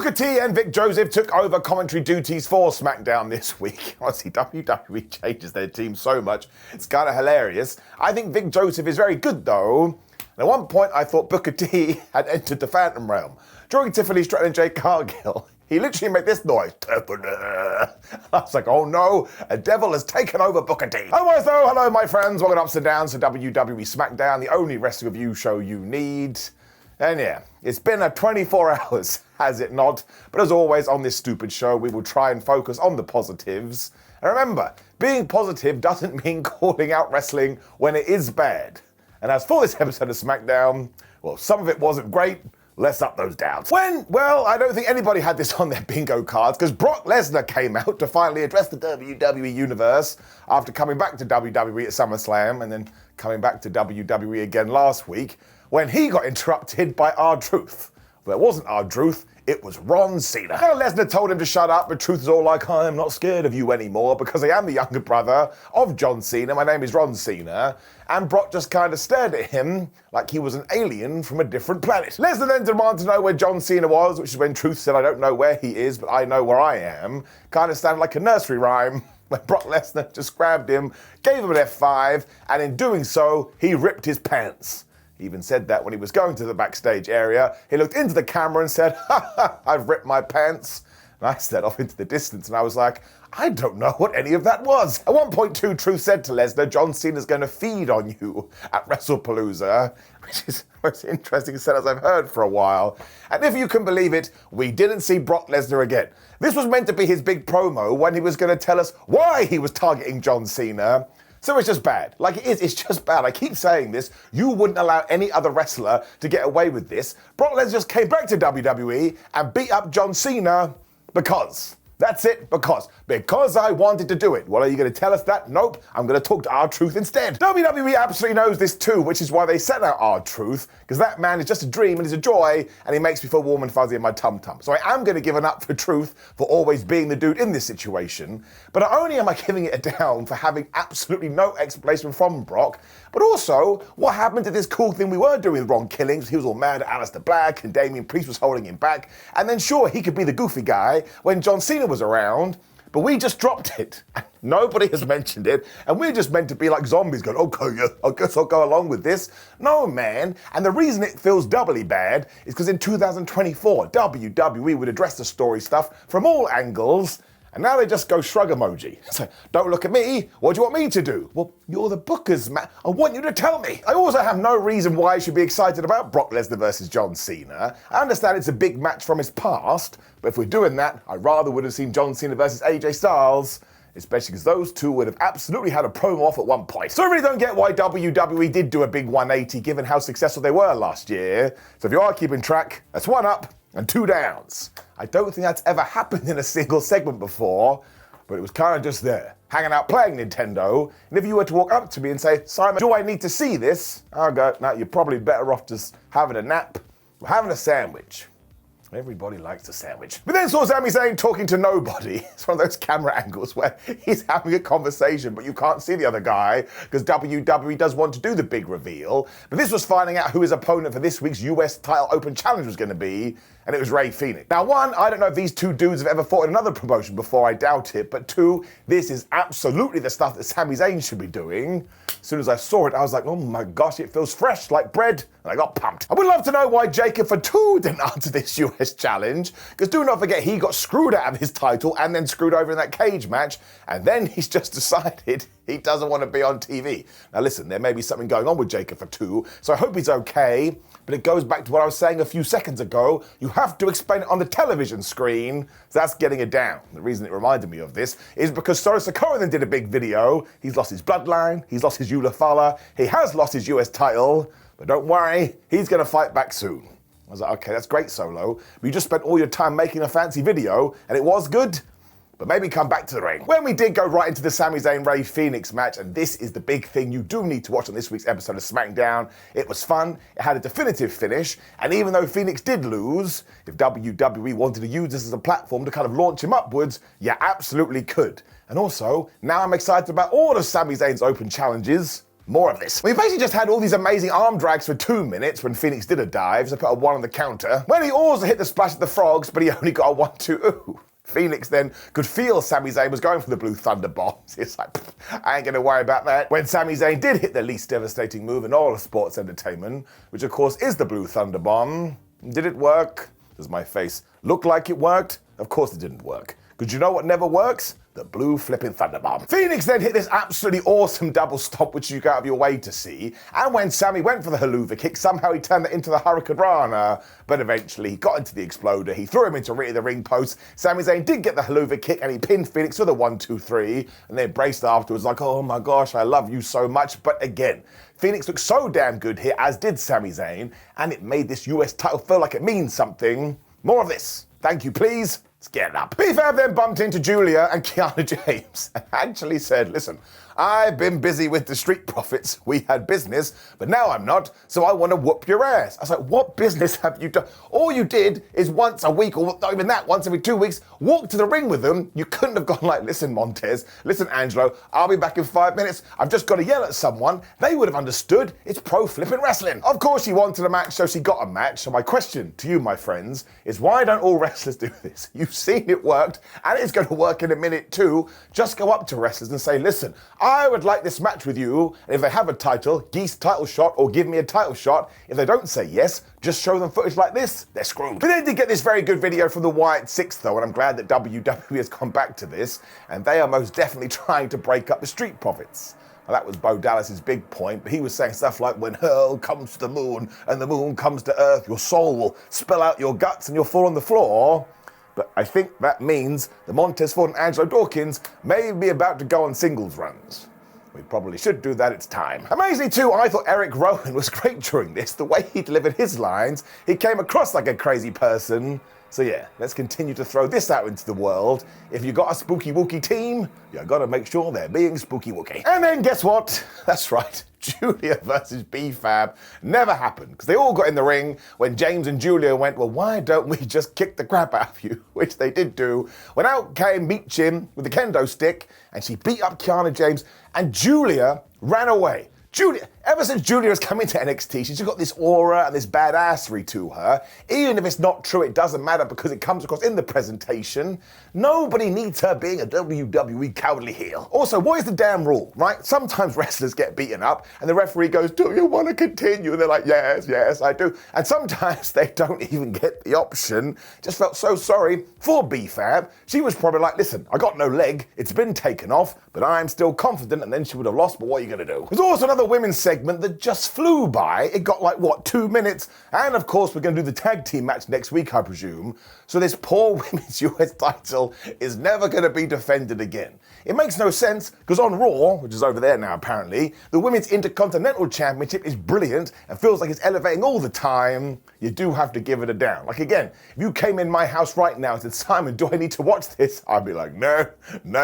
Booker T and Vic Joseph took over commentary duties for SmackDown this week. Honestly, WWE changes their team so much, it's kind of hilarious. I think Vic Joseph is very good though. And at one point I thought Booker T had entered the Phantom Realm. During Tiffany, Stratton and Jade Cargill, he literally made this noise. I was like, oh no, a devil has taken over Booker T. Otherwise though, hello my friends, welcome to Ups and Downs to WWE SmackDown, the only wrestling review show you need. And yeah, it's been a 24 hours, has it not? But as always on this stupid show, we will try and focus on the positives. And remember, being positive doesn't mean calling out wrestling when it is bad. And as for this episode of SmackDown, well, some of it wasn't great. Let's up those downs. Well, I don't think anybody had this on their bingo cards because Brock Lesnar came out to finally address the WWE Universe after coming back to WWE at SummerSlam and then coming back to WWE again last week when he got interrupted by R-Truth. Well, it wasn't R-Truth, it was Ron Cena. Now Lesnar told him to shut up, but Truth is all like, I am not scared of you anymore because I am the younger brother of John Cena. My name is Ron Cena. And Brock just kind of stared at him like he was an alien from a different planet. Lesnar then demanded to know where John Cena was, which is when Truth said, I don't know where he is, but I know where I am. Kind of sounded like a nursery rhyme when Brock Lesnar just grabbed him, gave him an F5, and in doing so, he ripped his pants. He even said that when he was going to the backstage area. He looked into the camera and said, ha ha, I've ripped my pants. And I stared off into the distance and I was like, I don't know what any of that was. At one point, too, Truth said to Lesnar, John Cena's going to feed on you at WrestlePalooza, which is the most interesting sentence I've heard for a while. And if you can believe it, we didn't see Brock Lesnar again. This was meant to be his big promo when he was going to tell us why he was targeting John Cena. So it's just bad. Like it is, it's just bad. I keep saying this. You wouldn't allow any other wrestler to get away with this. Brock Lesnar just came back to WWE and beat up John Cena because. That's it, because I wanted to do it. Well, are you going to tell us that? Nope, I'm going to talk to R-Truth instead. WWE absolutely knows this too, which is why they sent out R-Truth, because that man is just a dream and he's a joy, and he makes me feel warm and fuzzy in my tum-tum. So I am going to give an up for Truth for always being the dude in this situation, but not only am I giving it a down for having absolutely no explanation from Brock, but also, what happened to this cool thing we were doing with Ron Killings? He was all mad at Aleister Black and Damian Priest was holding him back, and then sure, he could be the goofy guy when John Cena was around, but we just dropped it. Nobody has mentioned it, and we're just meant to be like zombies going, okay, yeah, I guess I'll go along with this. No, man, and the reason it feels doubly bad is because in 2024, WWE would address the story stuff from all angles, and now they just go shrug emoji. It's like, don't look at me, what do you want me to do? Well, you're the bookers, man. I want you to tell me. I also have no reason why I should be excited about Brock Lesnar versus John Cena. I understand it's a big match from his past, but if we're doing that, I rather would have seen John Cena versus AJ Styles, especially because those two would have absolutely had a promo off at one point. So I really don't get why WWE did do a big 180 given how successful they were last year. So if you are keeping track, that's 1 up and 2 downs. I don't think that's ever happened in a single segment before, but it was kind of just there, hanging out playing Nintendo. And if you were to walk up to me and say, Simon, do I need to see this? I'll go, no, you're probably better off just having a nap or having a sandwich. Everybody likes a sandwich. We then saw Sami Zayn talking to nobody. It's one of those camera angles where he's having a conversation, but you can't see the other guy because WWE does want to do the big reveal. But this was finding out who his opponent for this week's US title open challenge was going to be, and it was Rey Fenix. Now, 1, I don't know if these two dudes have ever fought in another promotion before, I doubt it, but 2, this is absolutely the stuff that Sami Zayn should be doing. As soon as I saw it, I was like, oh my gosh, it feels fresh like bread, and I got pumped. I would love to know why Jacob Fatu didn't answer this US challenge, because do not forget he got screwed out of his title and then screwed over in that cage match, and then he's just decided he doesn't want to be on TV. Now listen, there may be something going on with Jacob Fatu, so I hope he's okay, but it goes back to what I was saying a few seconds ago. You have to explain it on the television screen, so that's getting it down. The reason it reminded me of this is because Solo Sikoa then did a big video. He's lost his bloodline, he's lost his Giulia Fala, he has lost his US title, but don't worry, he's going to fight back soon. I was like, okay, that's great, Solo, but you just spent all your time making a fancy video, and it was good? But maybe come back to the ring. When we did go right into the Sami Zayn Rey Fenix match, and this is the big thing you do need to watch on this week's episode of SmackDown. It was fun, it had a definitive finish, and even though Fenix did lose, if WWE wanted to use this as a platform to kind of launch him upwards, you absolutely could. And also, now I'm excited about all of Sami Zayn's open challenges, More of this. We basically just had all these amazing arm drags for 2 minutes when Fenix did a dive, so put a 1 on the counter. When he also hit the splash of the frogs, but he only got a 1-2. Ooh. Fenix then could feel Sami Zayn was going for the blue thunder bombs. It's like, I ain't gonna worry about that. When Sami Zayn did hit the least devastating move in all of sports entertainment, which of course is the blue thunder bomb, did it work? Does my face look like it worked? Of course it didn't work. Because you know what never works? The blue flipping thunderbomb. Fenix then hit this absolutely awesome double stop, which you go out of your way to see. And when Sami went for the haluva kick, somehow he turned it into the Hurricane Rana. But eventually he got into the exploder. He threw him into the ring post. Sami Zayn did get the haluva kick and he pinned Fenix with a 1-2-3. And then braced afterwards like, oh my gosh, I love you so much. But again, Fenix looked so damn good here, as did Sami Zayn. And it made this US title feel like it means something. More of this. Thank you, please. Let's get it up. B-Fab then bumped into Giulia and James and actually said, listen, I've been busy with the Street Profits. We had business, but now I'm not, so I want to whoop your ass. I was like, what business have you done? All you did is once a week, or not even that, once every 2 weeks, walk to the ring with them. You couldn't have gone like, listen, Montez, listen, Angelo, I'll be back in 5 minutes. I've just got to yell at someone. They would have understood. It's pro flipping wrestling. Of course, she wanted a match, so she got a match. So my question to you, my friends, is why don't all wrestlers do this? You've seen it worked, and it's going to work in a minute too. Just go up to wrestlers and say, listen, I would like this match with you, and if they have a title, geese title shot or give me a title shot. If they don't say yes, just show them footage like this, they're screwed. But they did get this very good video from the Wyatt Six though, and I'm glad that WWE has gone back to this, and they are most definitely trying to break up the Street Profits. Now, that was Bo Dallas's big point, but he was saying stuff like, when hell comes to the moon and the moon comes to earth, your soul will spill out your guts and you'll fall on the floor. But I think that means the Montez Ford and Angelo Dawkins may be about to go on singles runs. We probably should do that, it's time. Amazingly too, I thought Eric Rowan was great during this. The way he delivered his lines, he came across like a crazy person. So yeah, let's continue to throw this out into the world. If you got a spooky wookie team, you gotta make sure they're being spooky wookie. And then guess what? That's right, Giulia versus B-Fab never happened, because they all got in the ring when James and Giulia went, well, why don't we just kick the crap out of you? Which they did do. When out came Meechin with the kendo stick, and she beat up James, and Giulia ran away. Giulia, ever since Giulia has come into NXT, she's just got this aura and this badassery to her. Even if it's not true, it doesn't matter because it comes across in the presentation. Nobody needs her being a WWE cowardly heel. Also, what is the damn rule, right? Sometimes wrestlers get beaten up and the referee goes, do you want to continue? And they're like, yes, yes, I do. And sometimes they don't even get the option. Just felt so sorry for B-Fab. She was probably like, listen, I got no leg. It's been taken off, but I'm still confident. And then she would have lost, but what are you going to do? There's also another women's segment that just flew by. It got like, what, 2 minutes? And of course, we're going to do the tag team match next week, I presume. So this poor women's US title is never going to be defended again. It makes no sense, because on Raw, which is over there now apparently, the Women's Intercontinental Championship is brilliant and feels like it's elevating all the time. You do have to give it a down. Like again, if you came in my house right now and said, Simon, do I need to watch this? I'd be like, no,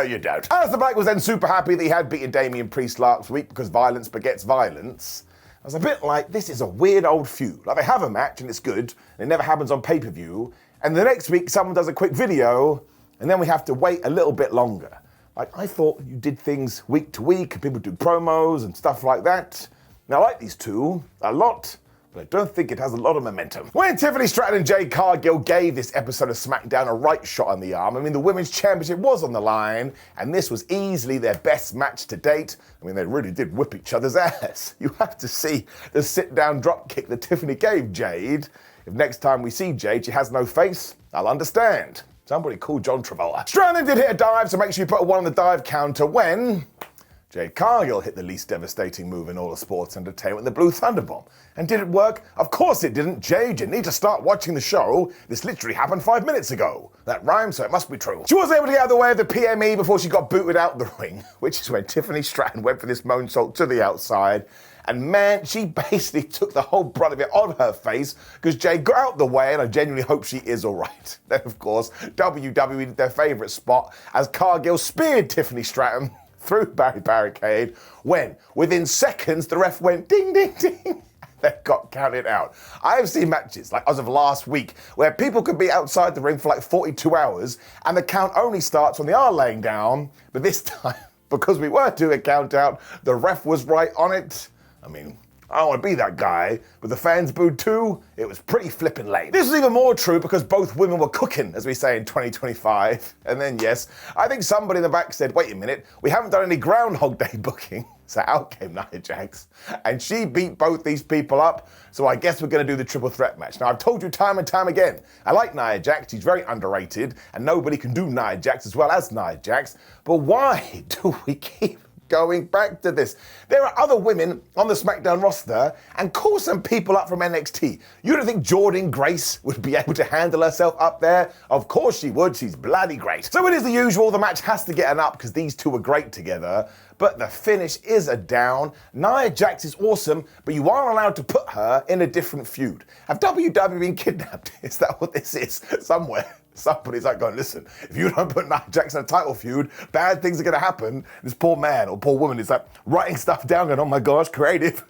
you don't. Aleister Black was then super happy that he had beaten Damian Priest last week because violence begets violence. I was a bit like, this is a weird old feud. Like they have a match and it's good, and it never happens on pay-per-view, and the next week someone does a quick video, and then we have to wait a little bit longer. Like, I thought you did things week to week, and people do promos and stuff like that. Now, I like these two a lot, but I don't think it has a lot of momentum. When Tiffany, Stratton and Jade Cargill gave this episode of SmackDown a right shot on the arm, I mean, the Women's Championship was on the line, and this was easily their best match to date. I mean, they really did whip each other's ass. You have to see the sit-down drop kick that Tiffany gave Jade. If next time we see Jade, she has no face, I'll understand. Somebody call John Travolta. Stratton did hit a dive, so make sure you put a 1 on the dive counter when Jade Cargill hit the least devastating move in all of sports entertainment, the Blue Thunderbomb. And did it work? Of course it didn't. Jade, you need to start watching the show. This literally happened 5 minutes ago. That rhymes, so it must be true. She was able to get out of the way of the PME before she got booted out the ring, which is when Tiffany Stratton went for this moonsault to the outside. And man, she basically took the whole brunt of it on her face because Jade got out the way, and I genuinely hope she is all right. Then, of course, WWE did their favourite spot as Cargill speared Tiffany Stratton through barricade when, within seconds, the ref went ding, ding, ding. They got counted out. I have seen matches, like as of last week, where people could be outside the ring for like 42 hours and the count only starts when they are laying down, but this time, because we were doing a count-out, the ref was right on it. I mean, I don't want to be that guy, but the fans booed too. It was pretty flippin' lame. This was even more true because both women were cooking, as we say in 2025. And then, yes, I think somebody in the back said, wait a minute, we haven't done any Groundhog Day booking. So out came Nia Jax, and she beat both these people up, so I guess we're going to do the triple threat match. Now, I've told you time and time again, I like Nia Jax, she's very underrated, and nobody can do Nia Jax as well as Nia Jax, but why do we keep going back to this? There are other women on the SmackDown roster, and call some people up from NXT. You don't think Jordynne Grace would be able to handle herself up there? Of course she would, she's bloody great. So it is the usual, the match has to get an up because these two were great together, but the finish is a down. Nia Jax is awesome, but you aren't allowed to put her in a different feud. Have WWE been kidnapped? Is that what this is? Somewhere. Somebody's like going, listen, if you don't put Nia Jax in a title feud, bad things are going to happen. This poor man or poor woman is like writing stuff down going, oh my gosh, creative.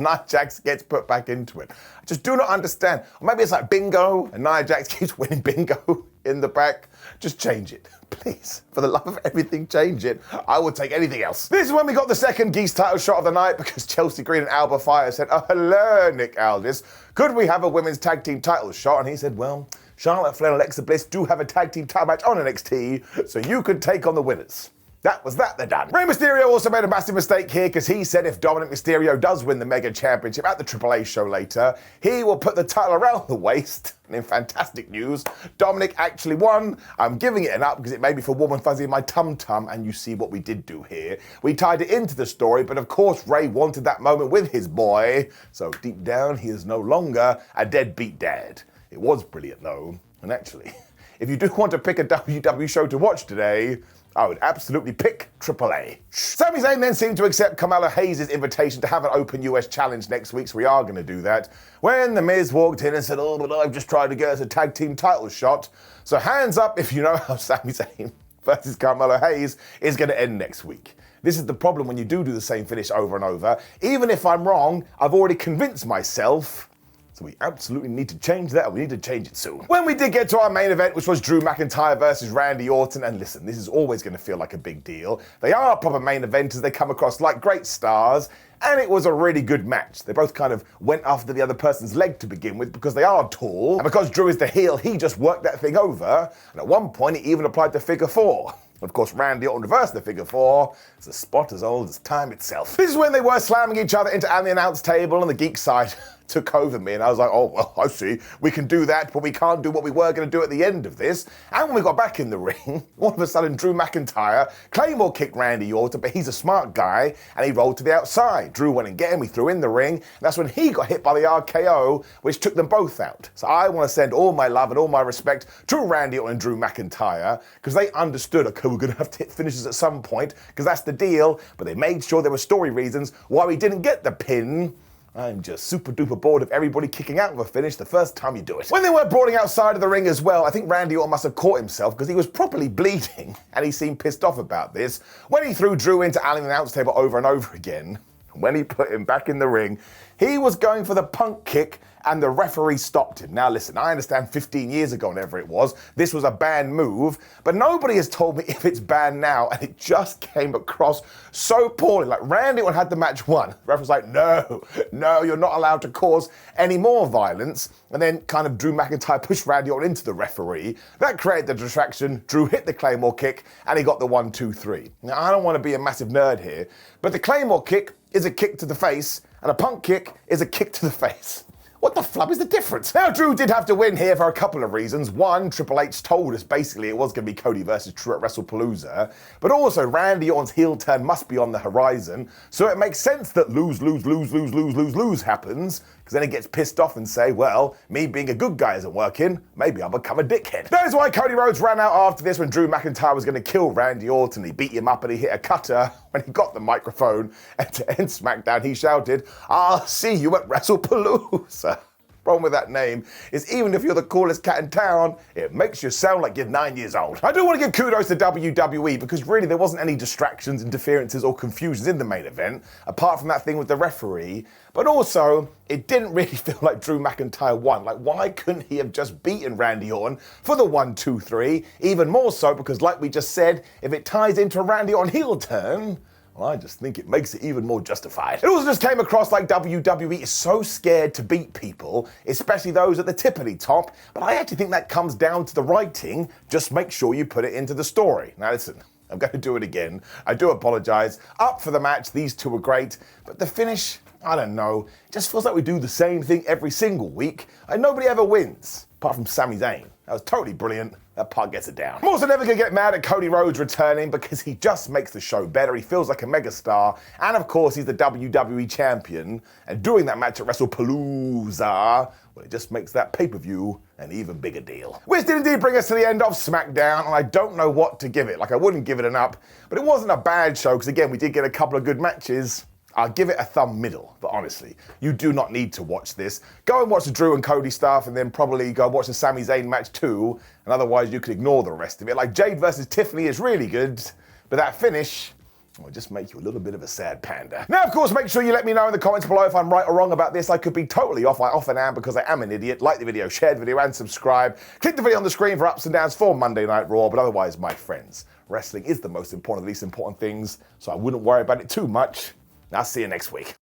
Nia Jax gets put back into it. I just do not understand. Or maybe it's like bingo and Nia Jax keeps winning bingo in the back. Just change it. Please, for the love of everything, change it. I would take anything else. This is when we got the second Geese title shot of the night because Chelsea Green and Alba Fire said, oh, hello, Nick Aldis. Could we have a women's tag team title shot? And he said, well, Charlotte Flair and Alexa Bliss do have a tag team title match on NXT, so you could take on the winners. That was that, they're done. Rey Mysterio also made a massive mistake here because he said if Dominic Mysterio does win the Mega Championship at the AAA show later, he will put the title around the waist. And in fantastic news, Dominic actually won. I'm giving it an up because it made me feel warm and fuzzy in my tum-tum, and you see what we did do here. We tied it into the story, but of course Rey wanted that moment with his boy, so deep down he is no longer a deadbeat dad. It was brilliant though, and actually, if you do want to pick a WWE show to watch today, I would absolutely pick AAA. Sami Zayn then seemed to accept Carmelo Hayes' invitation to have an open US challenge next week, so we are going to do that. When The Miz walked in and said, oh, but I've just tried to get us a tag team title shot. So hands up if you know how Sami Zayn versus Carmelo Hayes is going to end next week. This is the problem when you do the same finish over and over. Even if I'm wrong, I've already convinced myself. So we absolutely need to change that, and we need to change it soon. When we did get to our main event, which was Drew McIntyre versus Randy Orton, and listen, this is always going to feel like a big deal. They are proper main eventers, they come across like great stars, and it was a really good match. They both kind of went after the other person's leg to begin with because they are tall, and because Drew is the heel, he just worked that thing over, and at one point he even applied the figure four. Of course, Randy Orton reversed the figure four. It's a spot as old as time itself. This is when they were slamming each other into the announce table, and the geek side took over me, and I was like, oh, well, I see. We can do that, but we can't do what we were going to do at the end of this. And when we got back in the ring, all of a sudden, Drew McIntyre Claymore kicked Randy Orton, but he's a smart guy, and he rolled to the outside. Drew went and get him, he threw in the ring, and that's when he got hit by the RKO, which took them both out. So I want to send all my love and all my respect to Randy Orton and Drew McIntyre, because they understood, okay, we're going to have to hit finishes at some point, because that's the deal, but they made sure there were story reasons why we didn't get the pin. I'm just super duper bored of everybody kicking out of a finish the first time you do it. When they were brawling outside of the ring as well, I think Randy Orton must have caught himself because he was properly bleeding and he seemed pissed off about this. When he threw Drew into the announce table over and over again, when he put him back in the ring, he was going for the punk kick and the referee stopped him. Now listen, I understand 15 years ago, whenever it was, this was a banned move, but nobody has told me if it's banned now, and it just came across so poorly. Like Randy Orton had the match won. The ref was like, no, you're not allowed to cause any more violence. And then kind of Drew McIntyre pushed Randy Orton into the referee. That created the distraction. Drew hit the Claymore kick and he got the 1, 2, 3. Now I don't want to be a massive nerd here, but the Claymore kick is a kick to the face and a punk kick is a kick to the face. What the flub is the difference? Now, Drew did have to win here for a couple of reasons. One, Triple H told us basically it was going to be Cody versus Drew at WrestlePalooza. But also, Randy Orton's heel turn must be on the horizon. So it makes sense that lose happens. Because then he gets pissed off and say, well, me being a good guy isn't working. Maybe I'll become a dickhead. That is why Cody Rhodes ran out after this when Drew McIntyre was going to kill Randy Orton. He beat him up and he hit a cutter. When he got the microphone and to end SmackDown, he shouted, I'll see you at WrestlePalooza. problem with that name is even if you're the coolest cat in town, it makes you sound like you're 9 years old. I do want to give kudos to WWE because really there wasn't any distractions, interferences or confusions in the main event, apart from that thing with the referee. But also, it didn't really feel like Drew McIntyre won. Like, why couldn't he have just beaten Randy Orton for the 1, 2, 3? Even more so because, like we just said, if it ties into a Randy Orton heel turn, well, I just think it makes it even more justified. It also just came across like WWE is so scared to beat people, especially those at the tippity top, but I actually think that comes down to the writing. Just make sure you put it into the story. Now listen, I'm going to do it again. I do apologize. Up for the match, these two were great, but the finish, I don't know, it just feels like we do the same thing every single week, and nobody ever wins, apart from Sami Zayn. That was totally brilliant. That part gets it down. I'm also never going to get mad at Cody Rhodes returning because he just makes the show better. He feels like a megastar. And of course, he's the WWE champion. And doing that match at WrestlePalooza, well, it just makes that pay-per-view an even bigger deal. Which did indeed bring us to the end of SmackDown, and I don't know what to give it. Like, I wouldn't give it an up, but it wasn't a bad show because, again, we did get a couple of good matches. I'll give it a thumb middle, but honestly, you do not need to watch this. Go and watch the Drew and Cody stuff, and then probably go watch the Sami Zayn match too, and otherwise you can ignore the rest of it. Like, Jade versus Tiffany is really good, but that finish will just make you a little bit of a sad panda. Now, of course, make sure you let me know in the comments below if I'm right or wrong about this. I could be totally off. I often am because I am an idiot. Like the video, share the video, and subscribe. Click the video on the screen for ups and downs for Monday Night Raw, but otherwise, my friends, wrestling is the most important of the least important things, so I wouldn't worry about it too much. I'll see you next week.